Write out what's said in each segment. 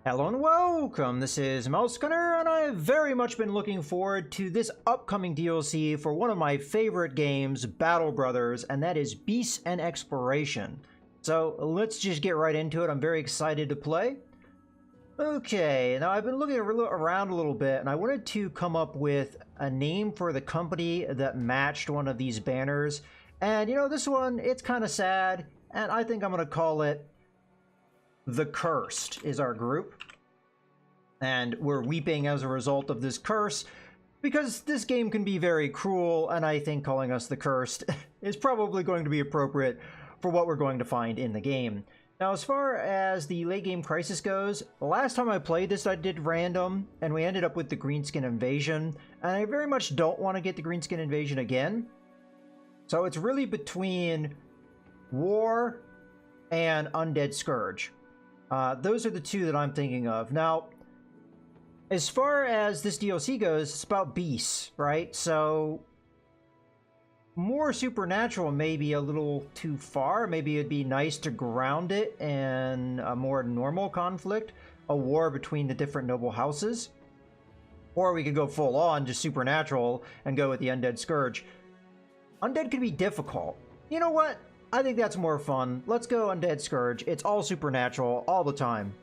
Hello and welcome, this is Mousegunner, and I've very much been looking forward to this upcoming DLC for one of my favorite games, Battle Brothers, and that is Beasts and Exploration. So let's just get right into it. I'm very excited to play. Okay, now I've been looking around a little bit, and I wanted to come up with a name for the company that matched one of these banners. And you know, this one, it's kind of sad, and I think I'm going to call it The Cursed is our group, and we're weeping as a result of this curse because this game can be very cruel, and I think calling us The Cursed is probably going to be appropriate for what we're going to find in the game. Now, as far as the late game crisis goes, the last time I played this I did random, and we ended up with the Greenskin Invasion, and I very much don't want to get the Greenskin Invasion again. So it's really between War and Undead Scourge. Those are the two that I'm thinking of. Now, as far as this DLC goes, it's about beasts, right? So, more supernatural may be a little too far. Maybe it'd be nice to ground it in a more normal conflict, a war between the different noble houses. Or we could go full on, just supernatural, and go with the Undead Scourge. Undead could be difficult. You know what? I think that's more fun. Let's go Undead Scourge. It's all supernatural, all the time.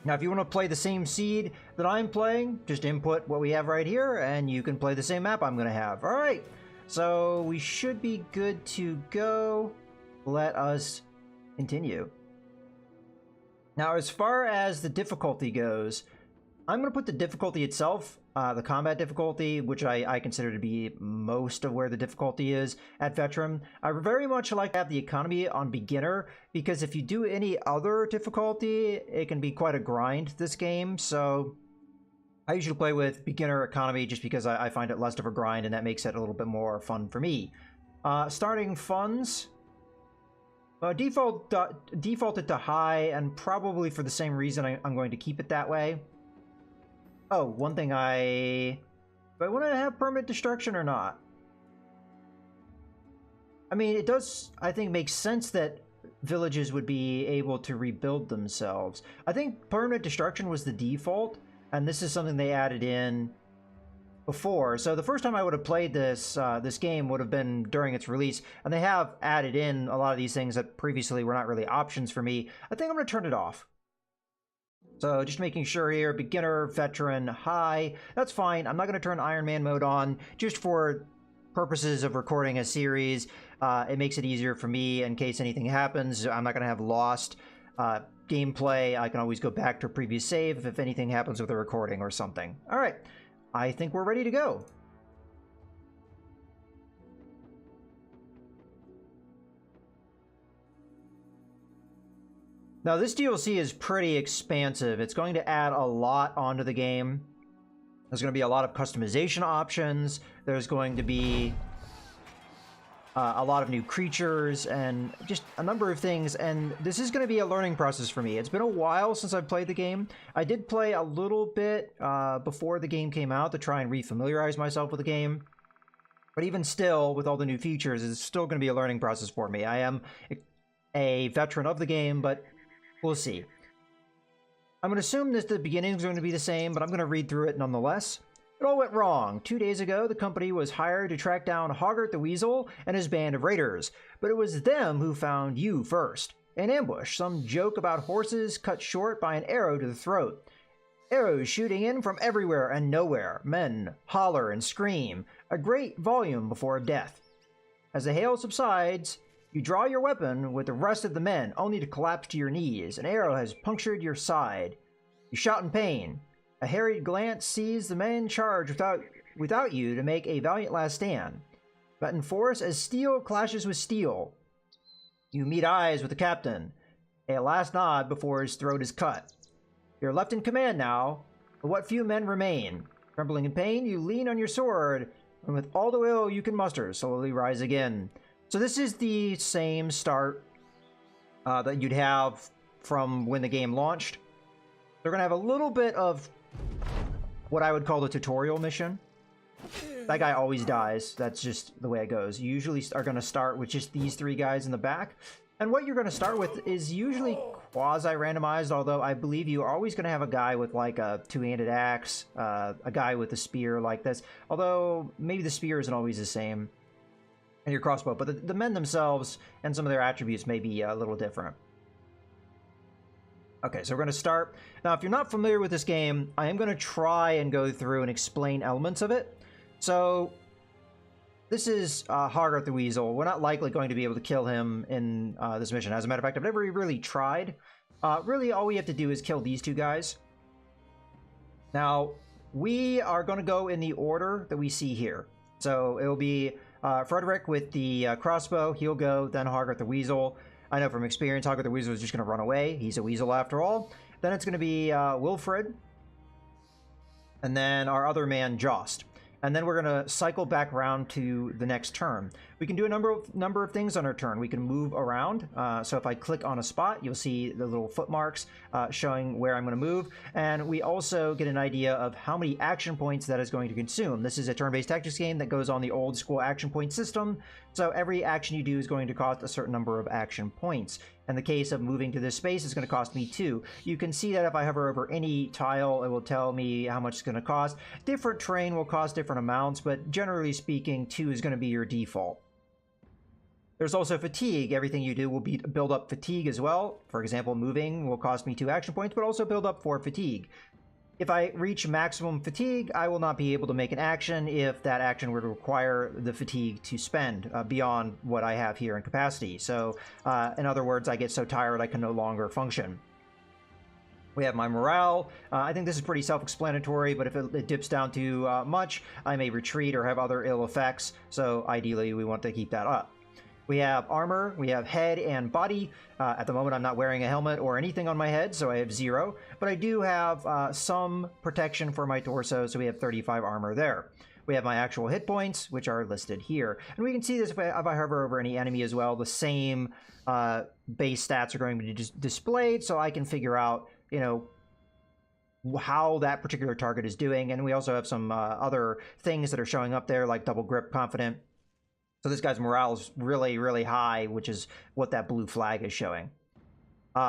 Now, if you want to play the same seed that I'm playing, just input what we have right here, and you can play the same map I'm going to have. Alright, so we should be good to go. Let us continue. Now, as far as the difficulty goes, I'm going to put the difficulty itself, the combat difficulty, which I consider to be most of where the difficulty is, at Veteran. I very much like to have the economy on beginner, because if you do any other difficulty, it can be quite a grind, this game. So I usually play with beginner economy just because I find it less of a grind, and that makes it a little bit more fun for me. Starting funds. Defaulted to high, and probably for the same reason I'm going to keep it that way. Oh, one thing do I want to have permanent destruction or not? I mean, it does, I think, make sense that villages would be able to rebuild themselves. I think permanent destruction was the default, and this is something they added in before. So the first time I would have played this this game would have been during its release, and they have added in a lot of these things that previously were not really options for me. I think I'm going to turn it off. So just making sure here, beginner, veteran, high, that's fine. I'm not going to turn Iron Man mode on just for purposes of recording a series. It makes it easier for me in case anything happens. I'm not going to have lost gameplay. I can always go back to a previous save if anything happens with a recording or something. All right, I think we're ready to go. Now, this DLC is pretty expansive. It's going to add a lot onto the game. There's going to be a lot of customization options. There's going to be a lot of new creatures and just a number of things. And this is going to be a learning process for me. It's been a while since I've played the game. I did play a little bit before the game came out to try and refamiliarize myself with the game. But even still, with all the new features, it's still going to be a learning process for me. I am a veteran of the game, but we'll see. I'm going to assume that the beginning is going to be the same, but I'm going to read through it nonetheless. It all went wrong. 2 days ago, the company was hired to track down Hoggart the Weasel and his band of raiders, but it was them who found you first. An ambush, some joke about horses cut short by an arrow to the throat. Arrows shooting in from everywhere and nowhere. Men holler and scream, a great volume before death. As the hail subsides, you draw your weapon with the rest of the men, only to collapse to your knees. An arrow has punctured your side. You shout in pain. A harried glance sees the men charge without you to make a valiant last stand. But in force, as steel clashes with steel, you meet eyes with the captain. A last nod before his throat is cut. You're left in command now, but what few men remain. Trembling in pain, you lean on your sword, and with all the will you can muster, slowly rise again. So this is the same start that you'd have from when the game launched. They're going to have a little bit of what I would call the tutorial mission. That guy always dies. That's just the way it goes. You usually are going to start with just these three guys in the back. And what you're going to start with is usually quasi-randomized, although I believe you are always going to have a guy with like a two-handed axe, a guy with a spear like this, although maybe the spear isn't always the same, and your crossbow, but the men themselves and some of their attributes may be a little different. Okay, so we're going to start. Now, if you're not familiar with this game, I am going to try and go through and explain elements of it. So, this is Hogarth the Weasel. We're not likely going to be able to kill him in this mission. As a matter of fact, I've never really tried. Really, all we have to do is kill these two guys. Now, we are going to go in the order that we see here. So, it will be Frederick with the crossbow. He'll go, then Hogarth the Weasel. I know from experience, Hogarth the Weasel is just going to run away. He's a weasel after all. Then it's going to be Wilfred. And then our other man, Jost. And then we're going to cycle back around to the next turn. We can do a number of things on our turn. We can move around. So if I click on a spot, you'll see the little foot marks showing where I'm going to move. And we also get an idea of how many action points that is going to consume. This is a turn-based tactics game that goes on the old school action point system. So every action you do is going to cost a certain number of action points. In the case of moving to this space, it's going to cost me 2. You can see that if I hover over any tile, it will tell me how much it's going to cost. Different terrain will cost different amounts, but generally speaking, 2 is going to be your default. There's also fatigue. Everything you do will build up fatigue as well. For example, moving will cost me 2 action points, but also build up 4 fatigue. If I reach maximum fatigue, I will not be able to make an action if that action were to require the fatigue to spend beyond what I have here in capacity. So, in other words, I get so tired I can no longer function. We have my morale. I think this is pretty self-explanatory, but if it dips down too much, I may retreat or have other ill effects. So ideally, we want to keep that up. We have armor, we have head and body. At the moment, I'm not wearing a helmet or anything on my head, so I have 0. But I do have some protection for my torso, so we have 35 armor there. We have my actual hit points, which are listed here. And we can see this if I hover over any enemy as well. The same base stats are going to be displayed, so I can figure out, you know, how that particular target is doing. And we also have some other things that are showing up there, like double grip, confident. So this guy's morale is really, really high, which is what that blue flag is showing.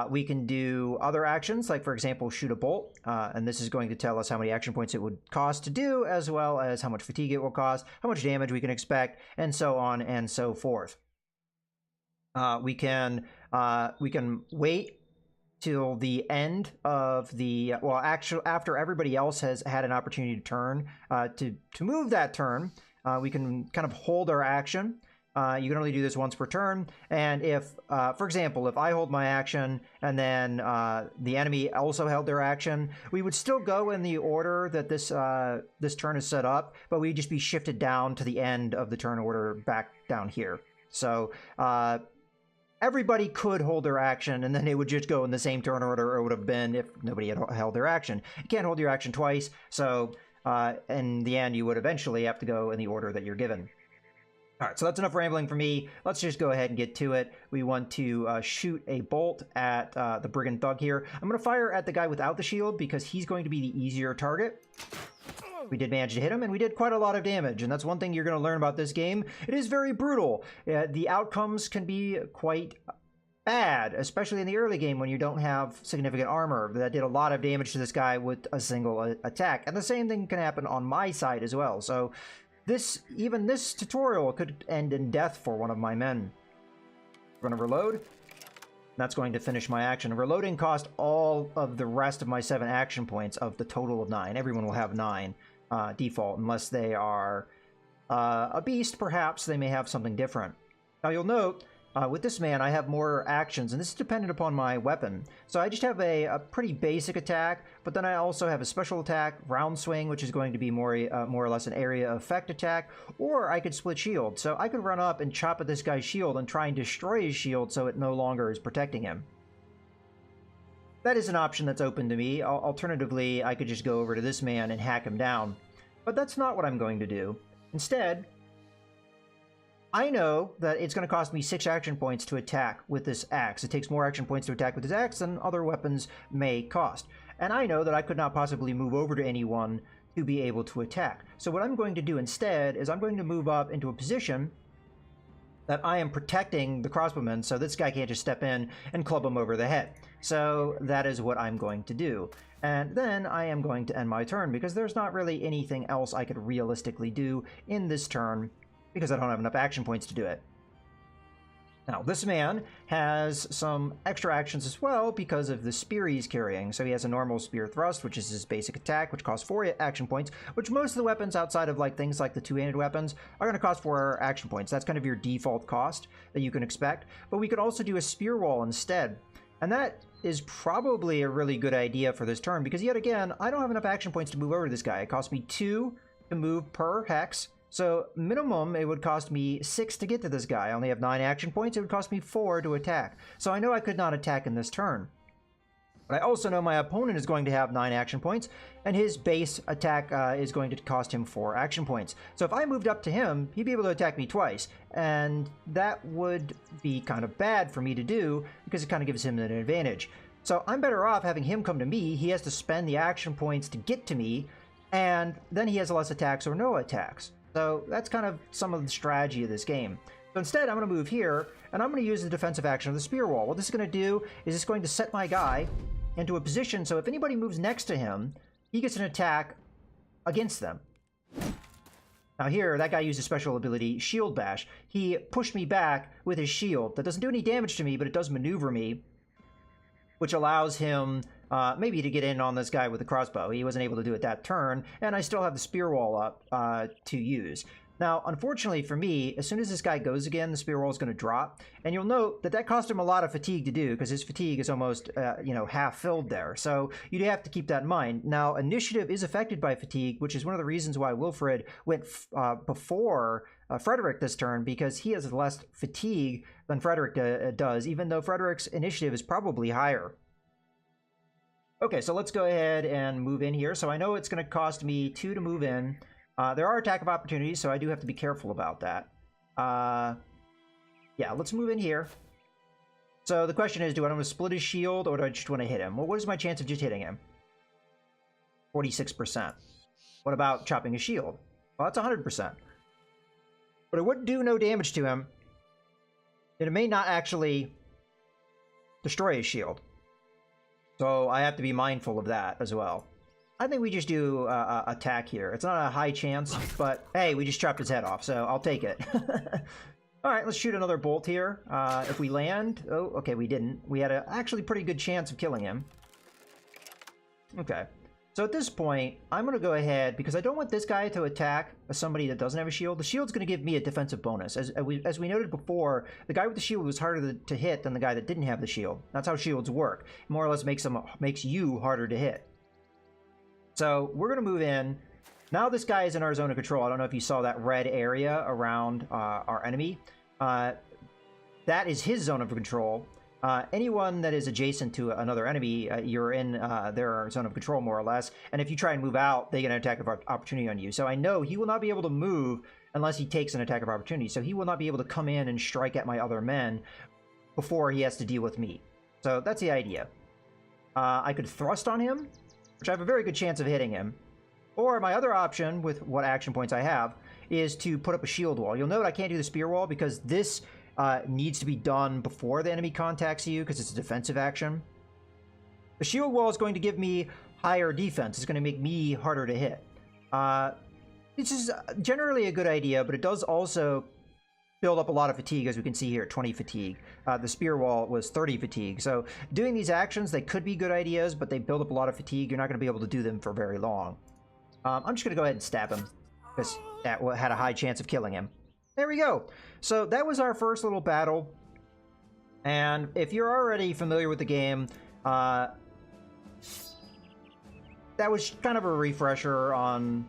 We can do other actions, like, for example, shoot a bolt. And this is going to tell us how many action points it would cost to do, as well as how much fatigue it will cost, how much damage we can expect, and so on and so forth. We can wait till the end of the... well, actually, after everybody else has had an opportunity to turn, to move that turn, we can kind of hold our action. You can only do this once per turn. And if, for example, if I hold my action and then the enemy also held their action, we would still go in the order that this turn is set up, but we'd just be shifted down to the end of the turn order back down here. So everybody could hold their action, and then it would just go in the same turn order it would have been if nobody had held their action. You can't hold your action twice, so... in the end, you would eventually have to go in the order that you're given. All right, so that's enough rambling for me. Let's just go ahead and get to it. We want to shoot a bolt at the Brigand Thug here. I'm going to fire at the guy without the shield because he's going to be the easier target. We did manage to hit him, and we did quite a lot of damage, and that's one thing you're going to learn about this game. It is very brutal. The outcomes can be quite bad, especially in the early game when you don't have significant armor. That did a lot of damage to this guy with a single attack, and the same thing can happen on my side as well. So even this tutorial could end in death for one of my men. We're going to reload. That's going to finish my action. Reloading cost all of the rest of my 7 action points of the total of 9. Everyone will have 9 default, unless they are a beast. Perhaps they may have something different. Now you'll note with this man, I have more actions, and this is dependent upon my weapon. So I just have a pretty basic attack, but then I also have a special attack, round swing, which is going to be more or less an area effect attack, or I could split shield. So I could run up and chop at this guy's shield and try and destroy his shield so it no longer is protecting him. That is an option that's open to me. Alternatively, I could just go over to this man and hack him down. But that's not what I'm going to do. Instead, I know that it's going to cost me 6 action points to attack with this axe. It takes more action points to attack with this axe than other weapons may cost. And I know that I could not possibly move over to anyone to be able to attack. So what I'm going to do instead is I'm going to move up into a position that I am protecting the crossbowman, so this guy can't just step in and club him over the head. So that is what I'm going to do. And then I am going to end my turn, because there's not really anything else I could realistically do in this turn, because I don't have enough action points to do it. Now, this man has some extra actions as well because of the spear he's carrying. So he has a normal spear thrust, which is his basic attack, which costs 4 action points, which most of the weapons outside of like things like the two-handed weapons are going to cost 4 action points. That's kind of your default cost that you can expect. But we could also do a spear wall instead. And that is probably a really good idea for this turn, because yet again, I don't have enough action points to move over to this guy. It costs me 2 to move per hex. So minimum, it would cost me 6 to get to this guy. I only have 9 action points. It would cost me 4 to attack. So I know I could not attack in this turn. But I also know my opponent is going to have 9 action points, and his base attack is going to cost him 4 action points. So if I moved up to him, he'd be able to attack me twice. And that would be kind of bad for me to do, because it kind of gives him an advantage. So I'm better off having him come to me. He has to spend the action points to get to me, and then he has less attacks or no attacks. So that's kind of some of the strategy of this game. So instead, I'm going to move here, and I'm going to use the defensive action of the spear wall. What this is going to do is it's going to set my guy into a position, so if anybody moves next to him, he gets an attack against them. Now here, that guy used a special ability, Shield Bash. He pushed me back with his shield. That doesn't do any damage to me, but it does maneuver me, which allows him maybe to get in on this guy with the crossbow. He wasn't able to do it that turn, and I still have the spear wall up to use. Now, unfortunately for me, as soon as this guy goes again, the spear wall is going to drop, and you'll note that that cost him a lot of fatigue to do, because his fatigue is almost, half filled there. So you have to keep that in mind. Now, initiative is affected by fatigue, which is one of the reasons why Wilfred went before Frederick this turn, because he has less fatigue than Frederick does, even though Frederick's initiative is probably higher. Okay, so let's go ahead and move in here. So I know it's going to cost me 2 to move in. There are attack of opportunities, so I do have to be careful about that. Yeah, let's move in here. So the question is, do I want to split his shield, or do I just want to hit him? Well, what is my chance of just hitting him? 46%. What about chopping his shield? Well, that's 100%. But it wouldn't do no damage to him, and it may not actually destroy his shield. So I have to be mindful of that as well. I think we just do attack here. It's not a high chance, but hey, we just chopped his head off, so I'll take it. All right, let's shoot another bolt here. If we land... Oh, okay, we didn't. We had an actually pretty good chance of killing him. Okay. So at this point, I'm going to go ahead, because I don't want this guy to attack somebody that doesn't have a shield. The shield's going to give me a defensive bonus. As we noted before, the guy with the shield was harder to hit than the guy that didn't have the shield. That's how shields work. It more or less makes you harder to hit. So we're going to move in. Now this guy is in our zone of control. I don't know if you saw that red area around our enemy. That is his zone of control. Anyone that is adjacent to another enemy, you're in their zone of control, more or less. And if you try and move out, they get an attack of opportunity on you. So I know he will not be able to move unless he takes an attack of opportunity. So he will not be able to come in and strike at my other men before he has to deal with me. So that's the idea. I could thrust on him, which I have a very good chance of hitting him. Or my other option, with what action points I have, is to put up a shield wall. You'll note I can't do the spear wall because this needs to be done before the enemy contacts you, because it's a defensive action. The shield wall is going to give me higher defense. It's going to make me harder to hit. This is generally a good idea, but it does also build up a lot of fatigue, as we can see here, 20 fatigue. The spear wall was 30 fatigue. So doing these actions, they could be good ideas, but they build up a lot of fatigue. You're not going to be able to do them for very long. I'm just going to go ahead and stab him, because that had a high chance of killing him. There we go. So that was our first little battle. And if you're already familiar with the game, that was kind of a refresher on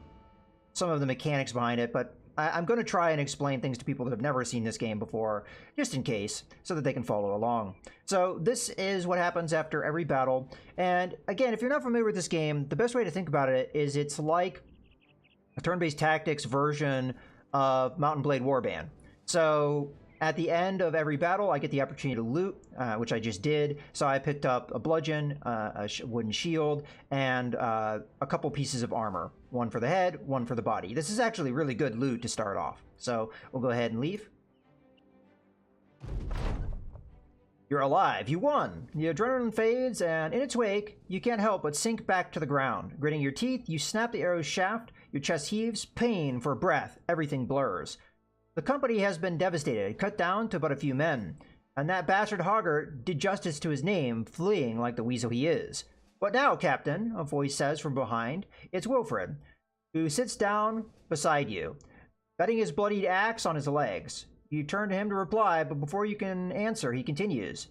some of the mechanics behind it, but I'm going to try and explain things to people that have never seen this game before, just in case, so that they can follow along. So this is what happens after every battle. And again, if you're not familiar with this game, the best way to think about it is it's like a turn-based tactics version of Mount & Blade Warband. So at the end of every battle, I get the opportunity to loot, which I just did. So I picked up a bludgeon, a wooden shield, and a couple pieces of armor. One for the head, one for the body. This is actually really good loot to start off. So we'll go ahead and leave. You're alive. You won. The adrenaline fades, and in its wake, you can't help but sink back to the ground. Gritting your teeth, you snap the arrow's shaft, your chest heaves, pain for breath, everything blurs. The company has been devastated, cut down to but a few men. And that bastard Hoggart did justice to his name, fleeing like the weasel he is. What now, Captain? A voice says from behind. It's Wilfred, who sits down beside you, betting his bloodied axe on his legs. You turn to him to reply, but before you can answer, he continues.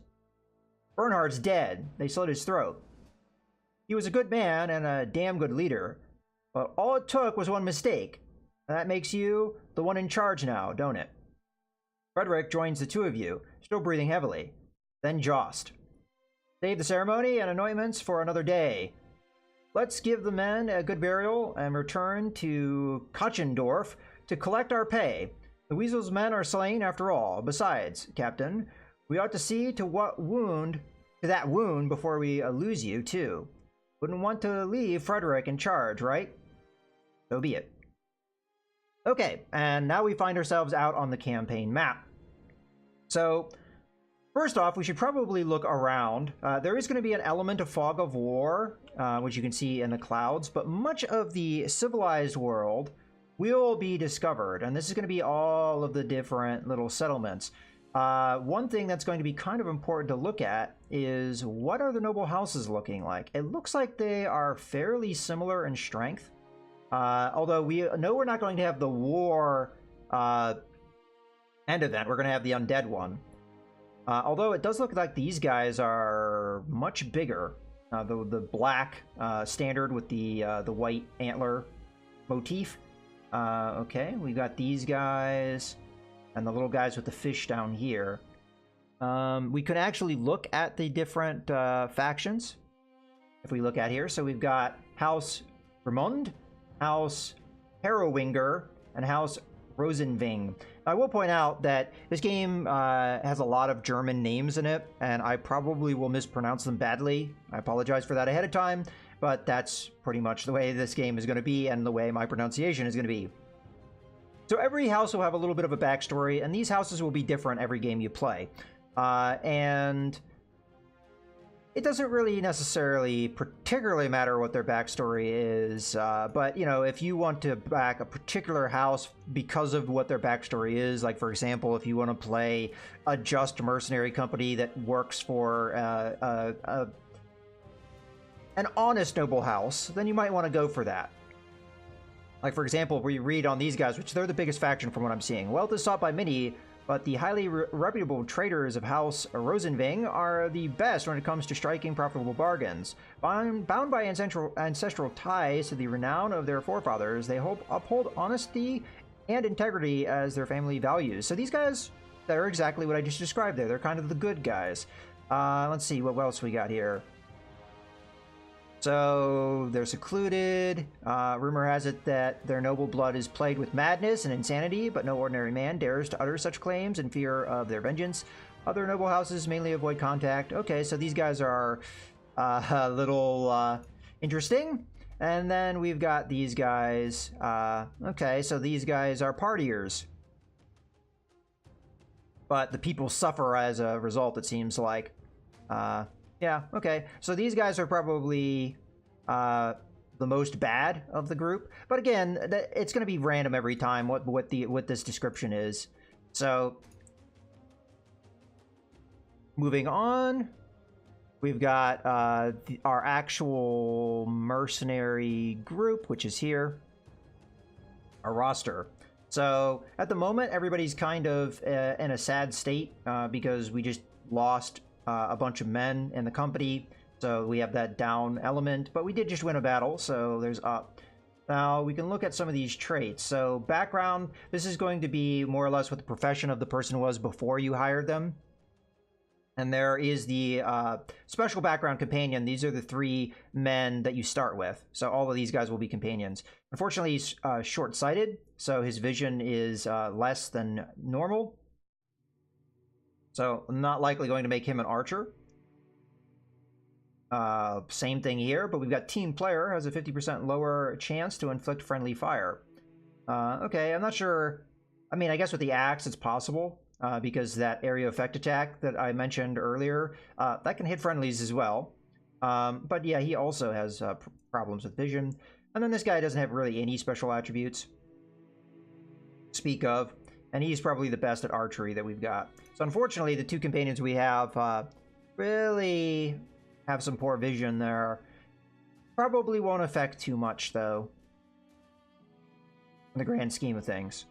Bernhard's dead. They slit his throat. He was a good man and a damn good leader, but all it took was one mistake. That makes you the one in charge now, don't it? Frederick joins the two of you, still breathing heavily. Then Jost. Save the ceremony and anointments for another day. Let's give the men a good burial and return to Kochendorf to collect our pay. The Weasel's men are slain after all. Besides, Captain, we ought to see to that wound before we lose you, too. Wouldn't want to leave Frederick in charge, right? So be it. Okay, and now we find ourselves out on the campaign map. So, first off, we should probably look around. There is going to be an element of fog of war, which you can see in the clouds, but much of the civilized world will be discovered, and this is going to be all of the different little settlements. One thing that's going to be kind of important to look at is what are the noble houses looking like? It looks like they are fairly similar in strength, although we know we're not going to have the war end event. We're going to have the undead one. Although it does look like these guys are much bigger. The black standard with the white antler motif. Okay, we got these guys and the little guys with the fish down here. We could actually look at the different factions if we look at here. So we've got House Vermund, House Harrowinger, and House Rosenving. I will point out that this game has a lot of German names in it, and I probably will mispronounce them badly. I apologize for that ahead of time. But that's pretty much the way this game is going to be and the way my pronunciation is going to be. So every house will have a little bit of a backstory, and these houses will be different every game you play. And it doesn't really necessarily particularly matter what their backstory is, but, you know, if you want to back a particular house because of what their backstory is, like, for example, if you want to play a just mercenary company that works for an honest noble house, then you might want to go for that. Like, for example, we read on these guys, which they're the biggest faction from what I'm seeing. Wealth is sought by many, but the highly reputable traders of House Rosenving are the best when it comes to striking profitable bargains. Bound by ancestral ties to the renown of their forefathers, they uphold honesty and integrity as their family values. So these guys, they're exactly what I just described there. They're kind of the good guys. Let's see, what else we got here? So they're secluded. Rumor has it that their noble blood is plagued with madness and insanity, but no ordinary man dares to utter such claims in fear of their vengeance. Other noble houses mainly avoid contact. Okay, so these guys are a little interesting. And then we've got these guys. Okay, so these guys are partiers. But the people suffer as a result, it seems like. Yeah, okay. So these guys are probably the most bad of the group. But again, it's going to be random every time what this description is. So moving on, we've got our actual mercenary group, which is here, our roster. So at the moment, everybody's kind of in a sad state because we just lost a bunch of men in the company, so we have that down element, but we did just win a battle, so there's up. Now we can look at some of these traits. So background, this is going to be more or less what the profession of the person was before you hired them. And there is the special background companion. These are the 3 men that you start with. So all of these guys will be companions. Unfortunately, he's short-sighted, so his vision is less than normal. So not likely going to make him an archer. Same thing here, but we've got team player has a 50% lower chance to inflict friendly fire. Okay, I'm not sure. I mean, I guess with the axe it's possible. because that area effect attack that I mentioned earlier, that can hit friendlies as well. But yeah, he also has problems with vision. And then this guy doesn't have really any special attributes to speak of, and he's probably the best at archery that we've got. So unfortunately, the two companions we have really have some poor vision there. Probably won't affect too much, though, in the grand scheme of things.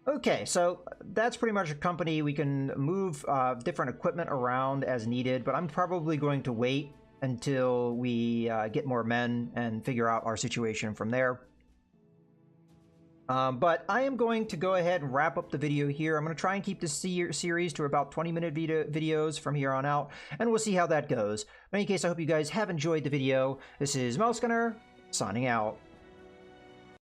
Okay, so that's pretty much a company. We can move different equipment around as needed, but I'm probably going to wait until we get more men and figure out our situation from there. But I am going to go ahead and wrap up the video here. I'm going to try and keep this series to about 20-minute videos from here on out, and we'll see how that goes. In any case, I hope you guys have enjoyed the video. This is Mouse Gunner, signing out.